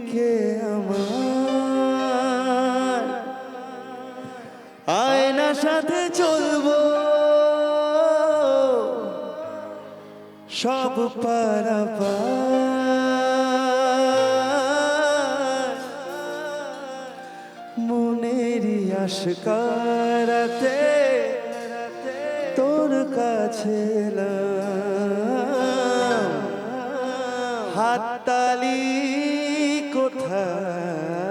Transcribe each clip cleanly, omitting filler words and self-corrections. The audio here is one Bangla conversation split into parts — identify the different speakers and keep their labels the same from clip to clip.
Speaker 1: কে আমার আয়না সাথে চলবো সব পারাপার মনেরই আশকারাতে তোর কাছে এলাম হাততালি কোথায়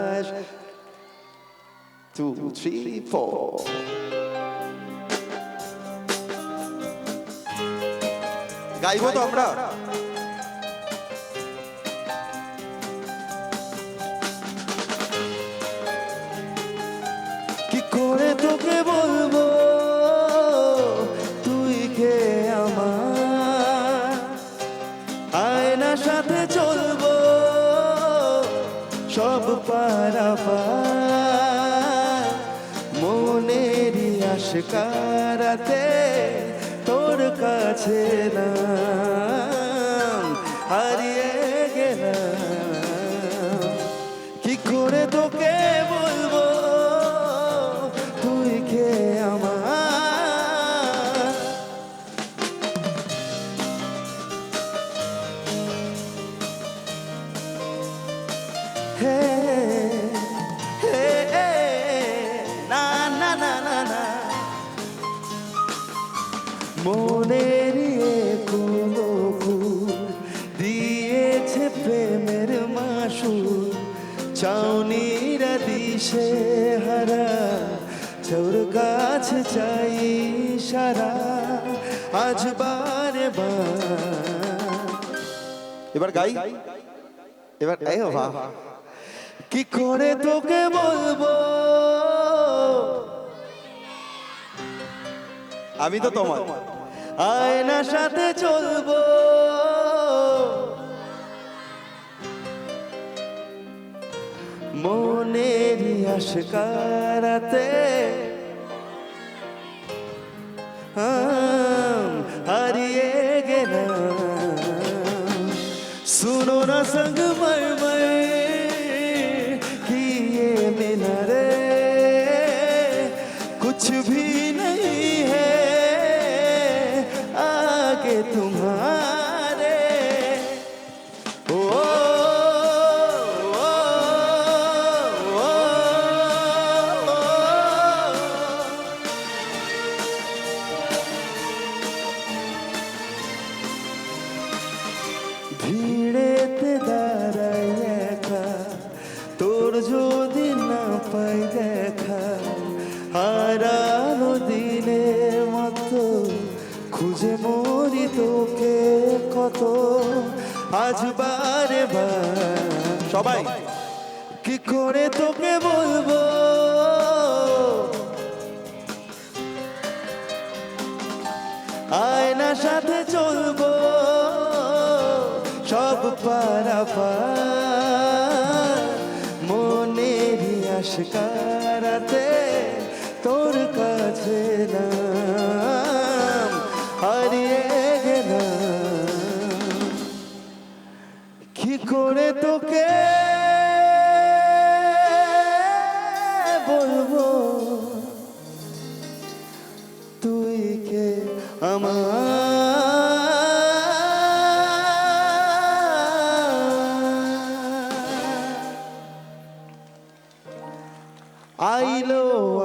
Speaker 1: 2, 3, 4 গাইবো তো আমরা কি করে তোকে বলবো তুই কে আমার আয়না সাথে চলবো সব পারাপার মনেরই আশকারাতে তোর কাছে নাম হারিয়ে গেলাম কি করে তোকে বলবো তুই কে আমার হে হে না না না না না মনের কোনো ফুল দিয়েছে প্রেমের মাসুর চাউনিরা দিশে হারা তোর কাছে চাই সারা আজ বারে এবার গাই এবার কি করে তোকে বলবো আমি তো তোমার আয়না সাথে চলবো মনেরই আশকারাতে হারিয়ে গেলাম सुनो ना संग मर कि ये मिला रे कुछ भी नहीं है आगे तुम्हारे ओ, ভিড়েতে দাঁড়াই একা তোর যদি না পাই দেখা হারানো দিনের মতো খুঁজে মরি তোকে কত আজ বারে বার সবাই কি করে তোকে বলবো আয়না সাথে চলবো সব পারাপার মনেরই আশকারাতে তোর কাছে নাম হারিয়ে গেলাম কি করে তোকে বলবো তুই কে আমার আইলো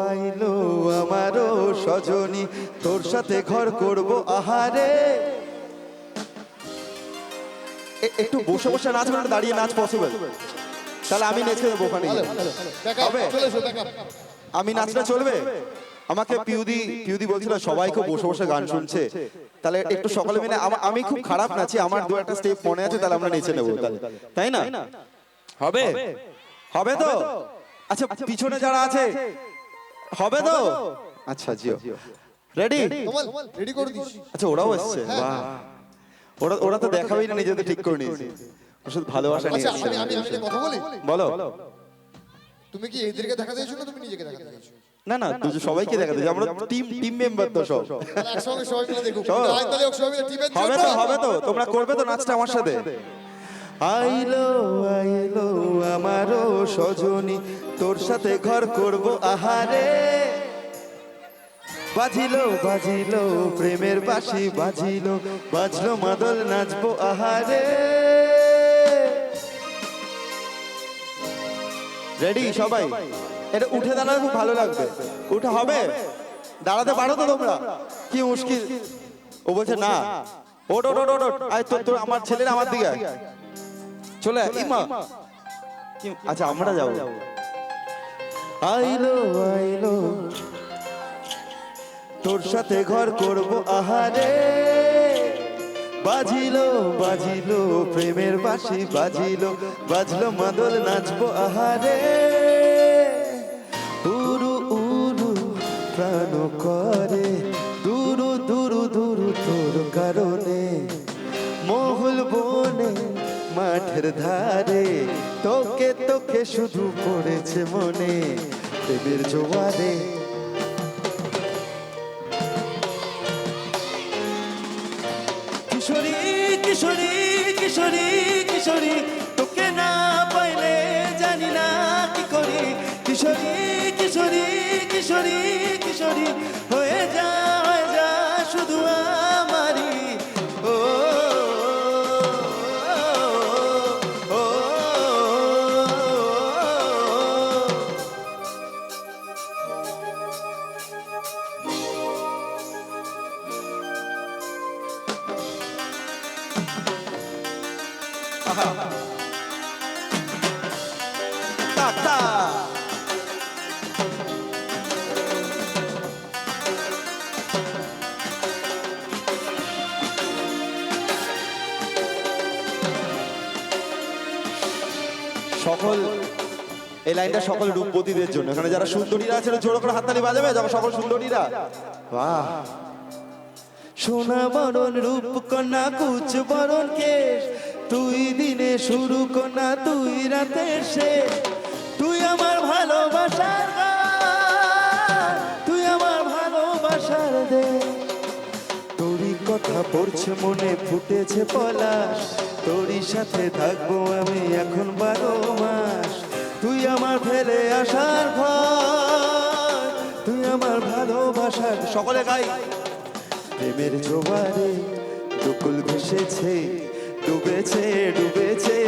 Speaker 1: আইলো আমারও সজনী তোর সাথে ঘর করব আহারে একটু বসে বসে নাচ মানে দাঁড়িয়ে নাচ পসিবল তাহলে আমি নেচে দেবো ওখানে হবে আমি নাচটা চলবে আমাকে পিউদি বলছিল সবাই খুব বসে বসে গান শুনছে তাহলে একটু সকলে মিলে আমি খুব খারাপ নাচি আমার দু একটা স্টেপ মনে আছে তাহলে আমরা নেচে নেবো তাই না হবে হবে তো আচ্ছা পিছনে যারা আছে হবে তো আচ্ছা জিও রেডি
Speaker 2: রেডি করে দিস
Speaker 1: আচ্ছা ওরাও আসছে বাহ ওরা তো দেখাবেই না নিজেদের ঠিক করে নিয়েছে শুধু ভালোবাসা নিয়ে
Speaker 2: আচ্ছা আমি কথা বলি
Speaker 1: বলো
Speaker 2: তুমি কি এদেরকে দেখাতে চাইছো না তুমি নিজেকে দেখাতে চাইছো
Speaker 1: না না তুই সবাইকে দেখাতে আমরা টিম মেম্বার তো সব
Speaker 2: একসঙ্গে সবাই মিলে দেখো তাহলে সবাই মিলে টিমের
Speaker 1: হবে তো তোমরা করবে তো নাচটা আমার সাথে আইলো আইলো আমার সজনী, তোর সাথে ঘর করব আহারে। বাজিলো বাজিলো প্রেমের বাঁশি, বাজিলো বাজলো মাদল, নাচবো আহারে। রেডি সবাই? এটা উঠে দাঁড়ালে খুব ভালো লাগবে। উঠে হবে? দাঁড়াতে পারো তো তোমরা? কি মুশকিল। ও বলছে না। ওট ওট ওট ওট, আয় তোর তোর আমার ছেলেরা আমার দিকে আয়। চলে আয়। ইমা আচ্ছা আমরা যাবো। আইলো আইলো তোর সাথে ঘর করব আহারে। বাজিলো বাজিলো প্রেমের বাঁশি, বাজিলো বাজলো মাদল, নাচবো আহারে। উরু উরু প্রাণ করে দুরু দুরু দুরু তোর কারণে। মহল বনে মাঠের ধারে, তোকে তোকে শুধু পড়েছে মনে প্রেমের জোয়ারে। কিশোরী কিশোরী কিশোরী কিশোরী, তোকে না পাইলে জানি না কি করি। কিশোরী কিশোরী কিশোরী কিশোরী, হয়ে যা শুধু আমারই। ও ও, ও, তা তা সকল এই লাইনটা সকল রূপবতীদের জন্য। এখানে যারা সুন্দরীরা আছে জোর করে হাততালি বাজাবে যখন সকল সুন্দরীরা। বাহ। সোনা বরণ রূপ কন্যা কুচ বরণ কেশ, তুই দিনে শুরু কন্যা তুই রাতে শেষ। তুই আমার ভালোবাসার গান, তুই আমার ভালোবাসার দে। তোরই কথা পড়ছে মনে ফুটেছে পলাশ, তোরই সাথে থাকবো আমি এখন 12 মাস। তুই আমার ফেলে আসার ঘর, তুই আমার ভালোবাসার। সকলে গাই। প্রেমের জোয়ারে দুকুল ভেসেছে, ডুবেছে ডুবেছে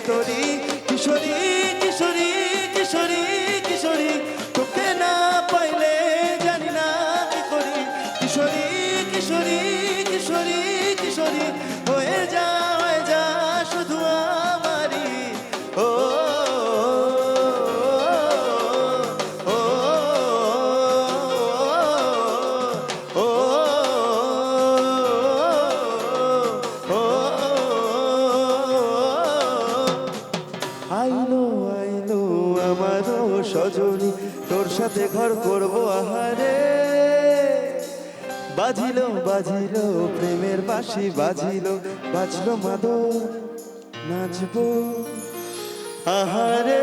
Speaker 1: তোরই। কিশোরী কিশোরী কিশোরী কিশোরী, তোকে না পাইলে জানি না কি করি। কিশোরী কিশোরী কিশোরী কিশোরী, হয়ে যা শুধু আমারই। ও ও, ও, ও, আইলো আইলো আমারও সজনী, তোর সাথে ঘর করব আহারে। বাজিলো বাজিলো প্রেমের বাঁশি, বাজিলো বাজলো মাদল, নাচবো আহারে।